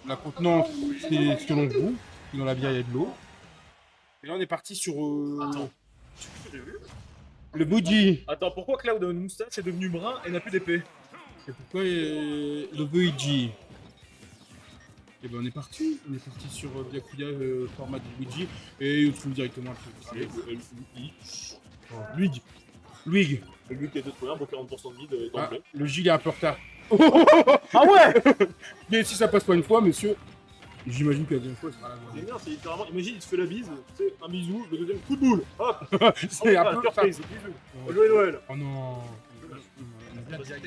La contenance, c'est selon vous. Dans la bière, il y a de l'eau. Et là, on est parti sur Attends. Tu sais ce que j'ai vu? le bougie. Attends, pourquoi Cloud a une moustache est devenu brun et n'a plus d'épée? Et pourquoi le Luigi? Et ben on est parti sur Byakuya format de Luigi et on trouve directement le truc. Luigi. Luigi. Lui qui était trop bien pour 40% de mid Ah, d'emblée. le Gilles est un peu en retard. Ah ouais! Mais si ça passe pas une fois, monsieur, j'imagine que la deuxième fois, ce sera la C'est bonne. bien, c'est littéralement. Imagine, il te fait la bise, tu sais, un bisou, le deuxième coup de boule. Hop! C'est un peu surprise, ça. bisou. Bonne Noël! Oh non. On a bien direct.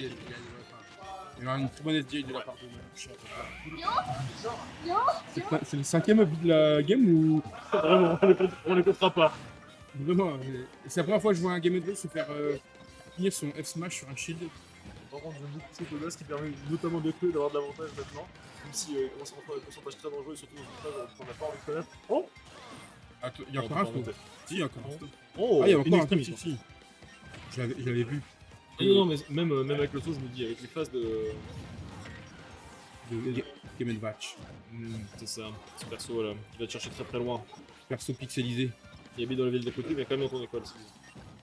Il y a une très bonne SDI de la part de mon chien. C'est le cinquième hub de la game ou Vraiment, on les comptera pas. vraiment c'est la première fois que je vois un game de se faire finir son F smash sur un shield. Par contre, j'aime beaucoup cette audace qui permet notamment de P d'avoir de l'avantage maintenant. Même si il commence à rentrer dans des pourcentages très dangereux et surtout dans une phase qu'on n'a pas envie de connaître. Oh! Attends, il y a encore un stop. Si, il y a encore un stop. Oh! Ah, il y a encore un stop, extremis. si. Je l'avais vu. Non, mais même avec le saut, je me dis, avec les phases de. De Game Batch. C'est ça, ce perso là, qui va te chercher très très loin. Perso pixelisé. Il habite dans la ville d'à côté, mais quand même dans ton école.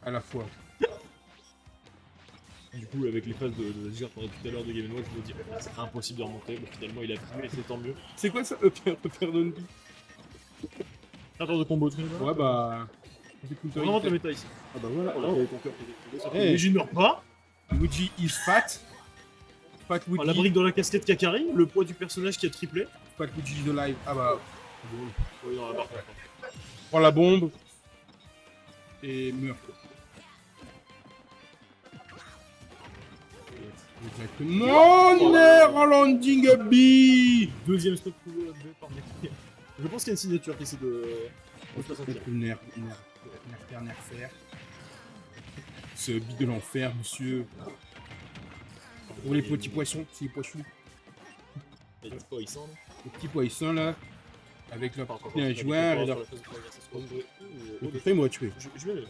À la fois. Du coup, avec les phases de Ziggurat qu'on a tout à l'heure de Game Watch, je me dis, c'est impossible de remonter. Mais finalement, il a pu et c'est tant mieux. C'est quoi ça, Upper Donkey? Attends de combo, tu vois. Ouais, bah. Vraiment ta méta ici. Ah bah voilà. Oh là, ton cœur qui est détruit. Hey. Mais je meurs pas. Luigi is fat. Fat Oh, la Luigi. brique dans la casquette Kakari, le poids du personnage qui a triplé. Fat Luigi de live. Ah bah. Oui, dans la barre. Prends la bombe. Et meurt. Non, en landing B. Deuxième stop par Kakari. Je pense qu'il y a une signature qui essaie de. Nerf fer. Ce bide de l'enfer, monsieur. Pour les petits poissons, c'est les poissons. Les petits poissons. Les petits poissons là. Avec leur Enfin, petit joueur et leur. Le côté m'a tué. Je vais.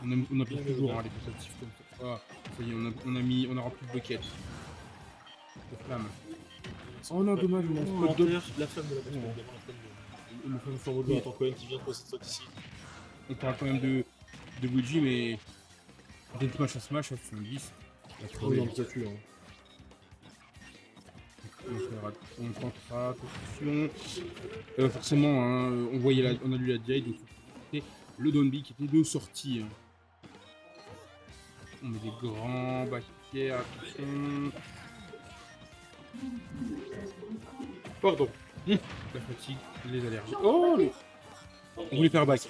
On a pris toujours hein, les protectifs comme ça. Ah, ça y est, on a rempli le bucket. De flammes. Oh non, dommage, mon spot de. La flamme de la base, évidemment, la flamme de. Le fameux flambeau de Nathan Cohen qui vient de passer cette ici. On parle quand même de Luigi, mais. Dès Smash à Smash, à 70. Oh non, ça tue, hein. On tentera, attention. Forcément, hein, on a lu la Jade, donc c'était le Donby qui était de sortie. Hein. On met des grands baquets, attention. Pardon. La fatigue, les allergies. Oh le... On voulait faire back.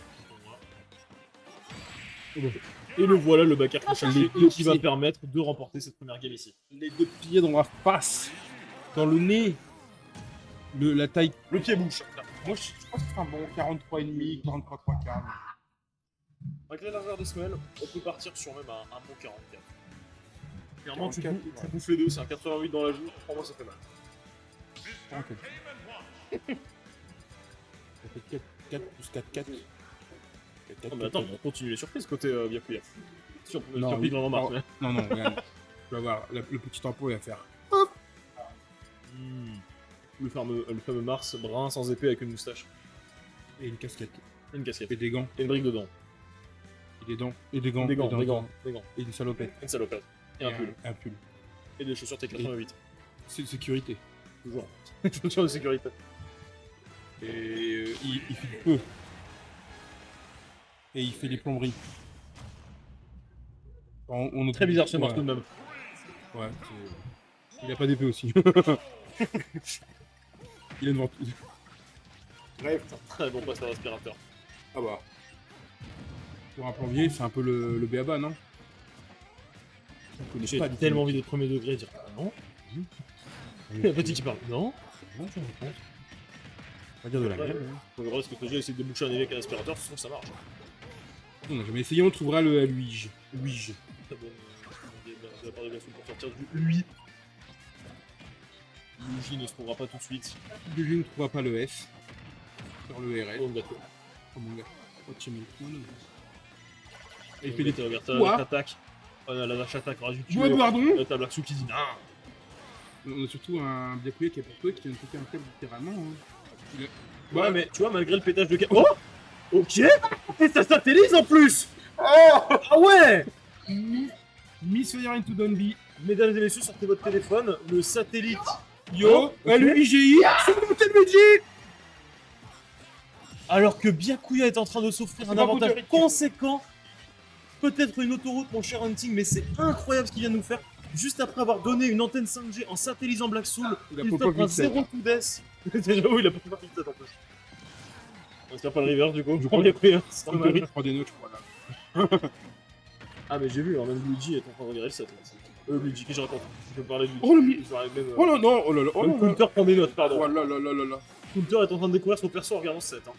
Et le voilà, le backer qui va permettre de remporter cette première game ici. Les deux pieds dans la face, dans le nez, la taille. Le pied bouche. Moi je pense que c'est un bon 43,5, 43, 3 quarts. Avec la largeur des semelles, on peut partir sur même un bon 44. Clairement, tu bouffes les deux, c'est un 88 dans la joue, pour moi ça fait mal. Ça fait 4 plus 4, 4. Non, mais attends, on continue les surprises côté Byakuya. Si on peut Non, surprise dans l'embarque. Non, regarde. Tu vas voir, le petit tempo il va faire. Le fameux Mars brun sans épée avec une moustache. Et une casquette. Une casquette. Et des gants. Et une brique dedans. Et des dents. Et des gants. Des gants. Et une salopette. Une salopette. Et un pull. Un pull. Et des chaussures T88. C'est de sécurité. Toujours. Chaussures de sécurité. Et il fait du feu. Et il fait des plomberies. On est Très bizarre ce Mars tout de même. Ouais, il a pas d'épée aussi. Il est devant tout. Bref, très bon passeur d'aspirateur. Ah bah. Pour un plombier, c'est un peu le béaba, non? J'ai tellement envie d'être premier degré et dire non. La petite qui parle non. Non, je réponds. On va dire de la merde. Faut que ce que tu as essayé de déboucher un avec un aspirateur, je trouve que ça marche. On n'a jamais essayé, on trouvera le Luigi. Luigi. Très bonne de la part de Gaston pour sortir du lui. Luigi ne se trouvera pas tout de suite. Luigi ne trouvera pas le S. Sur le RL. Oh, d'accord. Oh mon gars. Oh, tu mets le point. Et il fait des attaques. La vache attaque aura du tuer. Ouais, pardon. La table Aksu qui dit non. On a surtout un Byakuya qui est porté qui vient de péter un câble littéralement. Hein. Il a- Ouais, mais tu vois, malgré le pétage de câble. Oh, ok. Et ça satellise en plus. Ah ouais. Miss Fire into Donby. Mesdames et messieurs, sortez votre téléphone, le satellite. Yo, Ok. LUIGI, c'est Luigi. Alors que Byakuya est en train de s'offrir C'est un pas avantage Bouteille. conséquent. Peut-être une autoroute, mon cher Hunting, mais c'est incroyable ce qu'il vient de nous faire. Juste après avoir donné une antenne 5G en satellisant Black Soul, Il a il pas t'offre un pixel. 0 to death. J'avoue, il a pas fait partie de ça en plus. On espère pas le reverse du coup. Je crois Byakuya, c'est Je dommage. prends des notes, je crois là. Ah, mais j'ai vu, hein, même Luigi est en train de regarder le set. Luigi, qu'est-ce que je raconte? Je peux parler de Luigi. Oh, le mi- Je parlais même, Oh là non, oh là là, oh même là là. Counter prend des notes, pardon. Oh là là là là là. Counter est en train de découvrir son perso en regardant ce set. Hein.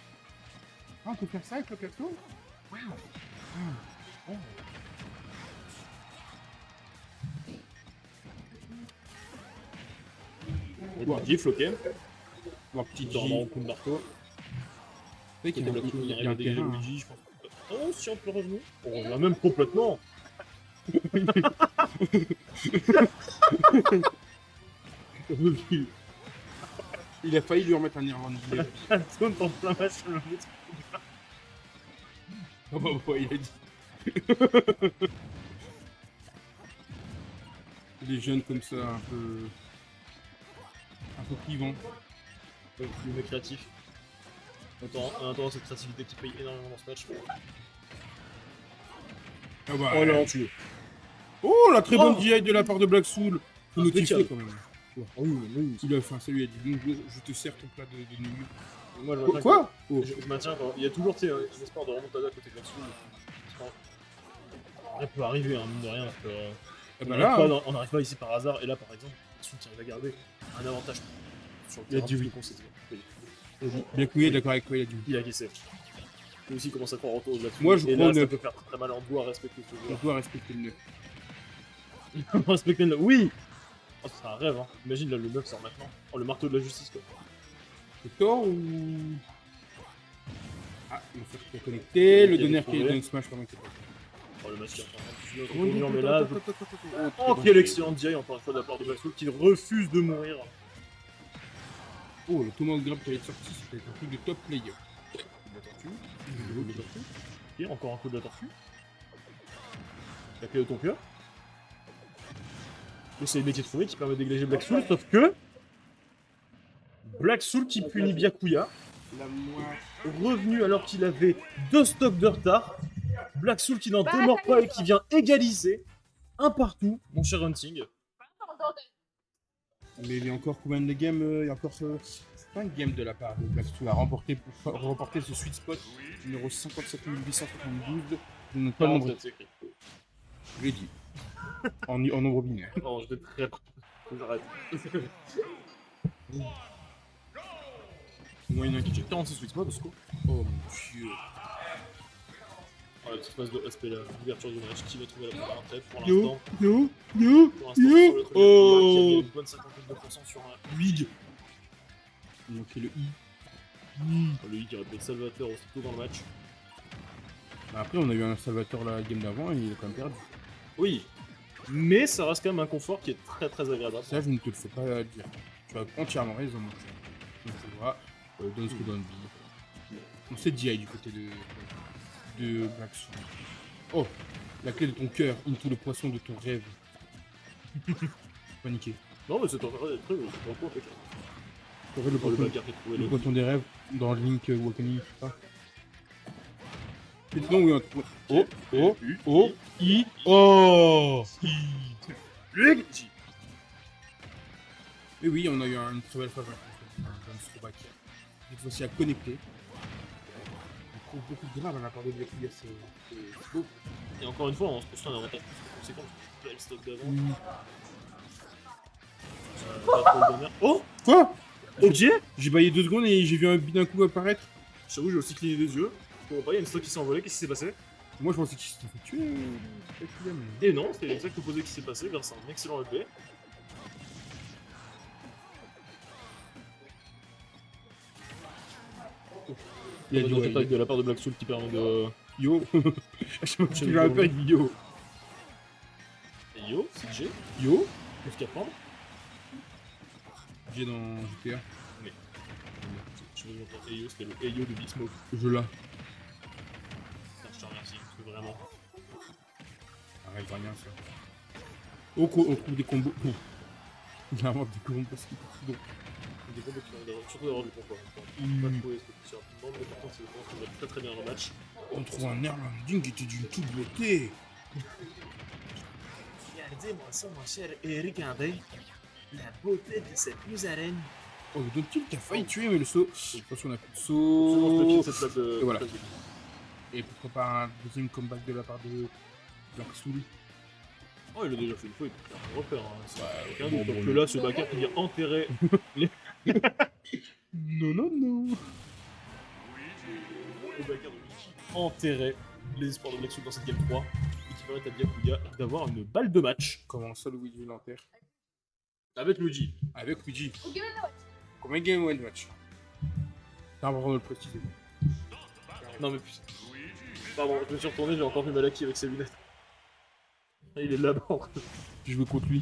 Ah, on peut faire ça avec le perso? Et Ouais. Luigi, floqué. Bon, petit Dormant au G. coup de marteau. Il y a Black Soul, il on y arrive a à un dégager terrain. Luigi, je pense. Oh, si on peut revenir. On revient même complètement. Il a failli lui remettre un Nirvana. Un taunt en plein match sur le but. Oh bah ouais, il a dit. Les jeunes comme ça, un peu clivants. Le mec créatif. On entend cette créativité qui paye énormément dans ce match. Ah bah, Oh là, tu oh, la très bonne Oh. GI de la part de Black Soul. Faut notifier Impeccable. quand même. oui. Il a fait ça lui a dit bonjour, je te sers ton plat de nouilles. Moi, je maintiens. Quoi? Oh. Je maintiens quand. Il y a toujours, tu sais, un espoir de remontada côté Black Soul. Ça peut arriver, hein, mine de rien. Parce que, Ah bah là, on n'arrive pas ici par hasard. Et là, par exemple, Black Soul qui arrive à garder un avantage sur le Il a terrain. dit oui. plus conséquent. Byakuya est d'accord avec toi, il a dit oui. Il a caissé. Lui aussi commence à croire au tour de Black Soul. Moi, je et crois là, au ça neuf. peut faire très mal. On doit respecter ce On joueur. doit respecter le 9. On doit respecter le. Oui. Oh, c'est un rêve, hein. Imagine là, le 9 sort maintenant. Oh, le marteau de la justice, quoi. C'est Thor ou. Ah, il faut se connecter. Le Ok, donner trouvé. qui est dans Smash, comment il s'est passé. Oh, le match qui est en train de se Oh, finir, mais là. Oh, Oh, quel excellent DI encore une fois de la part de Black Soul qui refuse de mourir. Oh, le Tomahawk Grab qui allait être sorti, c'était un truc de top player. La tortue. La tortue. Ok, encore un coup de la tortue. La clé de ton cœur. Et c'est le métier de fourré qui permet de dégager Black Soul, sauf que. Black Soul qui punit Byakuya, La moitié. revenu alors qu'il avait 2 stocks de retard. Black Soul qui n'en démord pas et qui vient égaliser. Un partout, mon cher Hunting. Mais il y a encore combien de games il y a encore 5 games de la part de Black Soul à remporter ce sweet spot numéro 57 872 de notre pas le nombre. 47, c'est écrit. Je l'ai dit. En nombre binaire. Non, je vais très. J'arrête. Moyen qui J'ai 46 sweet spots, parce que. Oh mon dieu. Oh, la petite phase de respect, l'ouverture du match qui va trouver la première tête pour Yo, l'instant. yo, yo, Pour l'instant, sur le yo. premier Oh. qui a mis une bonne 52% sur un Huig. Il manquait le I. Le Huig qui aurait pu être salvateur aussitôt dans le match. Bah, après, on a eu un Salvatore la game d'avant et il a quand même perdu. Oui, mais ça reste quand même un confort qui est très très agréable. Ça, je ne te le fais pas dire. Tu as entièrement raison, mon cher. Donc, tu vois, dans ce que dans le billet. On sait GI du côté de Black Soul. Oh, la clé de ton cœur, into le poisson de ton rêve. Paniqué. Non, mais c'est très très très en fait. T'aurais le Pour le poisson, bagarre qui est trouvé le le. poisson des rêves dans Link Awakening, je sais pas. Et sinon, oui, oh. Huig. Et oui, on a eu une très belle phase dans ce throwback. Cette fois-ci à connecter. On trouve beaucoup de grave à la part de Byakuya, c'est beau. Et encore une fois, on se construit un avantage plus conséquent. Belle stock d'avant. Pas trop le bonheur. Oh, Quoi? ok. J'ai baillé 2 secondes et j'ai vu un but d'un coup apparaître. J'avoue, j'ai aussi cligné des yeux. Je comprends pas, il y a une stock qui s'est envolée, qu'est-ce qui s'est passé? Moi je pensais qu'il s'était fait tuer. Byakuya, mais... Et non, c'est l'exact opposé qui s'est passé grâce à un excellent EP. Il a dit ouais, attaque de la part de Black Soul qui permet de. yo. Je vais un peu avec yo. Et yo, CJ, Yo. qu'est-ce qu'il y a à prendre? J'ai dans GTA. Je me demande Ayo, c'était le Ayo de Big Smoke. Ce jeu-là. Putain, je te remercie, parce que vraiment. Arrête, rien ça. On trouve des combos. Il invente des combos parce qu'il est bon. Des combos qui vont surtout d'avoir du confort. Pas trouver ce que tu sais rapidement, mais par contre, c'est le point qu'on va très très bien dans le match. On trouve un Erlanding qui était d'une toute beauté. Regardez-moi ça, mon cher, et regardez la beauté de cette musarène. Oh, le Don-Tilt qui a failli tuer, mais le saut. Attention, on a plus de Absolument, saut. cette table de. Et voilà. Et pourquoi pas un deuxième comeback de la part de Black Soul. Oh, il a déjà fait une fois, il peut faire un repère. Hein. C'est aucun bon, doute. bon, Donc que là, ce backer qui vient enterrer Non, non, non. le backer de Mickey, enterrer les espoirs de Black Soul dans cette game 3 et qui permet à Byakuya d'avoir une balle de match Comment ça, Luigi l'enterre? avec Luigi. Avec Luigi. Combien de game one match? T'as vraiment de le préciser. Non, mais putain. Pardon, je me suis retourné, j'ai encore vu Malaki avec ses lunettes. Ah, il est là-bas. J'ai joué contre lui.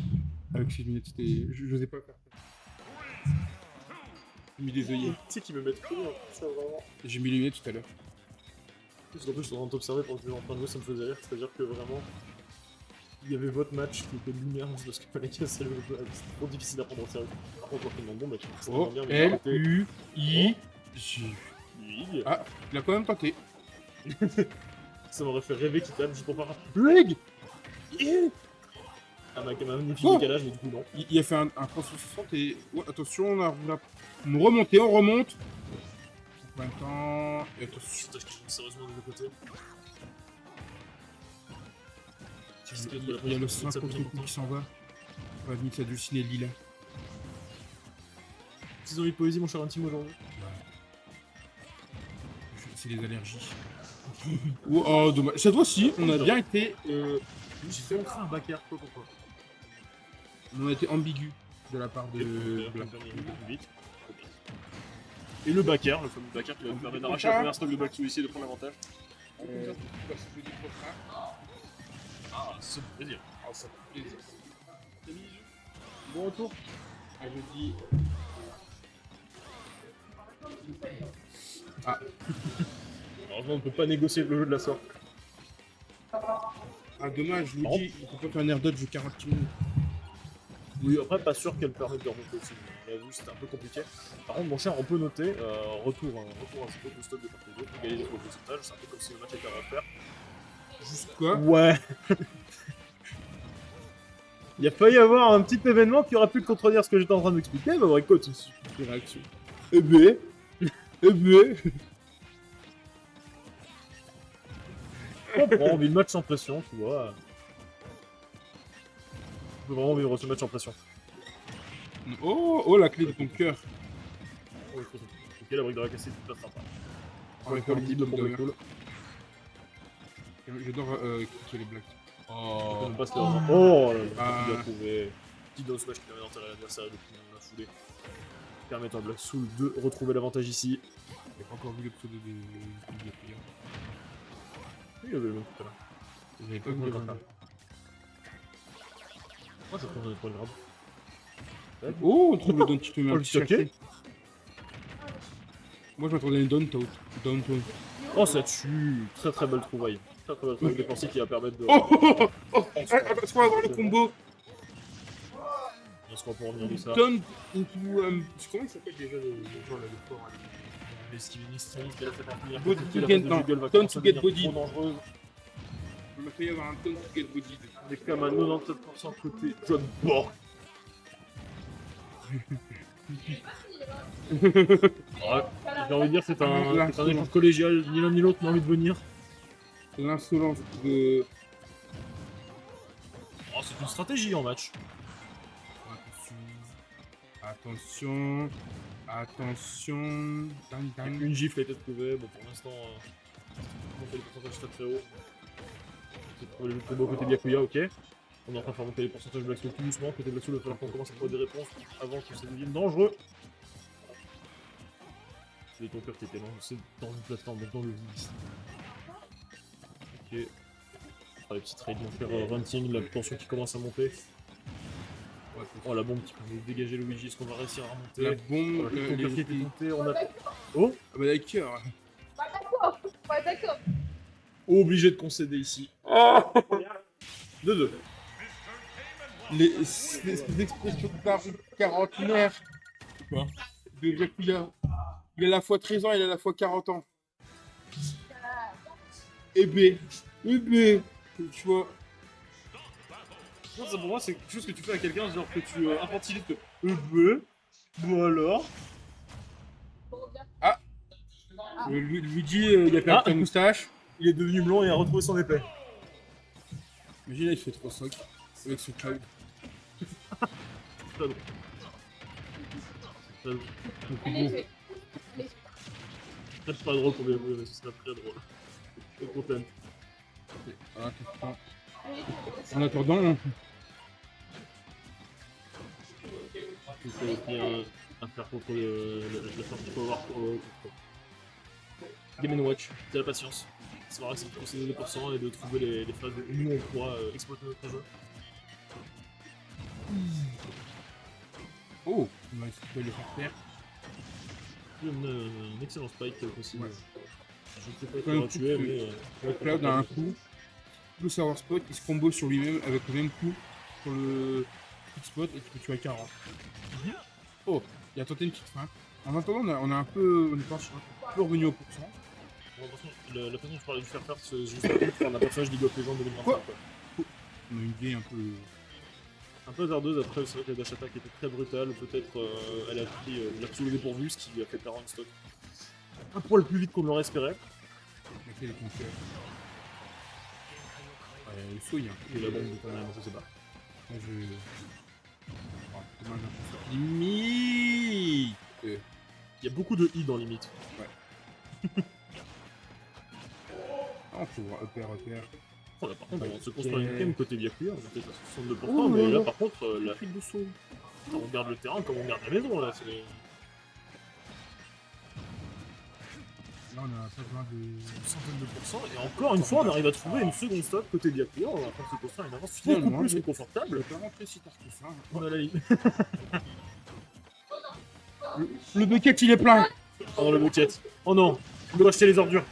Avec ses lunettes, c'était. J'osais pas faire ça. J'ai mis des œillets. Tu sais qu'il me met trop bien, ça vraiment. J'ai mis les lunettes tout à l'heure. Parce qu'en plus, je suis en train de t'observer pendant que tu es en train de jouer, ça me faisait rire. C'est-à-dire que vraiment, il y avait votre match qui était lumière, juste parce que Malaki a sérieux. C'était trop difficile à prendre au sérieux. Par contre, on bon match. Ça Oh, va bien, mais L, c'était- U, I, J. Lig. Ah, il a quand même tenté. Ça m'aurait fait rêver qu'il tape juste pour faire un Lig. Ah, ma magnifique Oh. décalage, mais du coup, non. Il a fait un 360 et. Ouais, attention, on a une remontée, on remonte. En même temps. Et attention. Putain, je kiffe sérieusement des deux côtés. Il y a le 5 contre coup qui s'en va. On va venir s'adouciner le lilas. Ils ont eu de poésie, mon cher intime, aujourd'hui. C'est les allergies. Oh, dommage. Cette fois-ci, on a bien été. J'ai fait entrer un backer, quoi, pourquoi On a été ambigu de la part de Black. Et le backer, le fameux backer qui va nous permettre d'arracher la première stock de Black Soul ici et de prendre l'avantage. Ah, ça fait plaisir. Ah, ça fait plaisir. Bon retour. À jeudi. Ah, Heureusement, on ne peut pas négocier le jeu de la sorte. ah dommage, je vous dis, il faut pas faire un air dodge de 40 minutes. Oui, après, pas sûr qu'elle permette de remonter aussi. On l'a vu, c'était un peu compliqué. Par contre, mon cher, on peut noter retour à ce de stock de part et d'autre, égaliser le pourcentage. C'est un peu comme si le match était à refaire. Juste quoi? Ouais. Il a failli y avoir un petit événement qui aurait pu contredire ce que j'étais en train d'expliquer, mais bon, écoute, Des réactions. eh ben, on comprend, on vit le match sans pression, tu vois. On peut vraiment vivre ce match sans pression. Oh, oh, la clé de ton cœur. Ok, la brique de la cassette, c'est pas sympa. On va Ouais, faire pour le le type de pour Black. cool. J'adore cliquer les Blacks. Je Oh. peux même pas se faire. Oh là là, Ah. bien trouvé. Petit down smash qui permet d'enterrer l'adversaire et de finir la foulée. Permettant à Black Soul de retrouver l'avantage ici. J'ai pas encore vu le pseudo de clients. Il y avait le même tout à l'heure. J'avais pas vu le Moi, je pense que j'en ai trop grave. Oh, on trouve le Don Tito, mais Oh, un le petit choqué. sacré. Moi, je m'attendais à une Downtown. Downtown. Oh, ça tue. Très très belle trouvaille. Très très belle trouvaille défensive qui va permettre de. Oh, oh, oh, oh, est-ce qu'on va avoir le combo? Est-ce qu'on peut revenir de ça? Down into. Comment il s'appelle déjà le joueur là, le fort? Les Steven Extremis qui a fait parvenir. Body La to get- phase de non, Juggle va Down commencer to à get devenir body. trop dangereuse. Il m'a failli avoir un Down to get body. On est quand même à 97% côté John Borg. Ouais, j'ai envie de dire c'est un échange collégial, ni l'un ni l'autre n'a envie de venir. L'insolence de. Oh, c'est une stratégie en match. Attention. Attention. Dang, dang. Une gifle a été trouvée, bon pour l'instant, on fait les pourcentages très très haut. C'est trouvé le plus beau côté Byakuya, ok. On est en train de faire monter les pourcentages Black Soul tout doucement, côté Black Soul, il va falloir qu'on commence à trouver des réponses avant que ça devienne dangereux. C'est ton cœur qui était lancé dans une plateforme, dans le vide ici. Ok. On fera les petits trades, on va faire hunting, la tension qui commence à monter. Oh la bombe qui permet de dégager Luigi, est-ce qu'on va réussir à remonter? La bombe, Ton cœur qui était les... tenté, on a... Oh, Ah bah d'accord. Pas d'accord, pas d'accord. obligé de concéder ici. Oh 2-2. Les expressions quarantenaires de Yakuya. Il a à la fois 13 ans et il a à la fois 40 ans. Et tu vois. Non, ça pour moi, c'est quelque chose que tu fais à quelqu'un, genre que tu infantilises que... Bon alors... Luigi, il a perdu ta moustache. Il est devenu blanc et a retrouvé son épée. Imagine là, il fait trop soc avec ce cloud. Très drôle. Très drôle. Allez, C'est pas drôle pour bien jouer, mais ce serait très drôle. Je suis content. En attendant, Il faut aussi un faire contre la sortie Power pour Game & Watch. C'est la patience. C'est vrai que c'est de procéder 2% et de trouver les phases où nous on pourra exploiter notre jeu. oh, on va essayer de le faire faire. Un excellent spike possible. Ouais. Je ne sais pas qui Quand même, va tuer, mais. Le cloud a un coup. Le Sour Spot, il se combo sur lui-même avec le même coup sur le Quick Spot et tu peux tuer à 40. Oh, il a tenté une petite feinte. En attendant, on est un peu revenu au pourcent. J'ai l'impression que la façon dont je parlais du faire faire, c'est juste un personnage League of Legends 2025. Quoi Quoi. On a une idée un peu. Un peu hasardeuse, après c'est vrai que la dash attack était très brutale, peut-être elle a pris l'absolu dépourvu, ce qui lui a fait perdre une stock un poil plus vite qu'on l'aurait espéré. On a fait les conquêtes. Le souille, hein. Et la bombe quand même, je sais pas. Moi je. Oh, dommage, un peu. Limite Il y a beaucoup de I dans limite. Ah, on peut voir repère. Oh, là, par contre, on se construit une Ok. game côté Byakuya, on était à 62%, Oh, mais non, là non. par contre, la fuite de saut. On regarde le terrain comme on regarde la maison là, c'est. Là, on a pas besoin de. Une centaine de pourcents, et encore une fois, on arrive à trouver une seconde stock côté Byakuya, on est en train de se construire une avance Non, beaucoup non, plus mais- que confortable. Je peux pas rentrer si tard que ça. On a la ligne. Le bucket il est plein. Oh non, le bucket. Oh non, on doit acheter les ordures.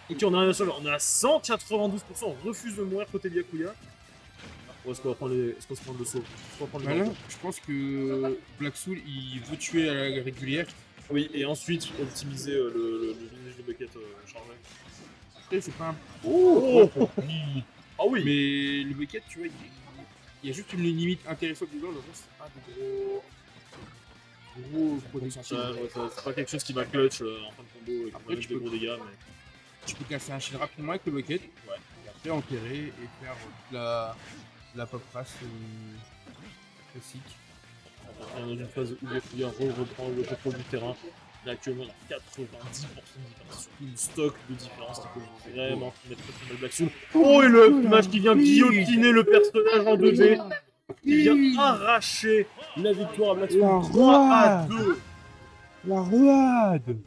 Ok, on a un seul, on est à 192%, on refuse de mourir côté Byakuya. Ou est-ce qu'on va prendre est-ce qu'on se prend le saut? Est-ce qu'on va prendre Bah les là, ordures? je pense que Black Soul il veut tuer à la régulière. Oui, et ensuite optimiser le linéage de bucket chargé. Après, c'est pas un. Oh, ah oui. Mais le bucket, tu vois, il y a juste une limite intéressante dedans. Le reste, c'est pas de gros protection. C'est pas quelque chose qui va clutch en fin de combo et qui Après, va mettre tu des peux- gros dégâts, mais. Tu peux casser un shield rapidement avec le bucket. Ouais. Et après enterrer et faire la pop race classique. On est dans une phase où Byakuya reprend le contrôle du terrain. Là actuellement on a 90% de différence sur une stock de différence qui peut vraiment mettre très très mal Black Soul. Oh et le match qui vient guillotiner le personnage en 2D. Qui vient arracher la victoire à Black Soul 3-2. La roulade.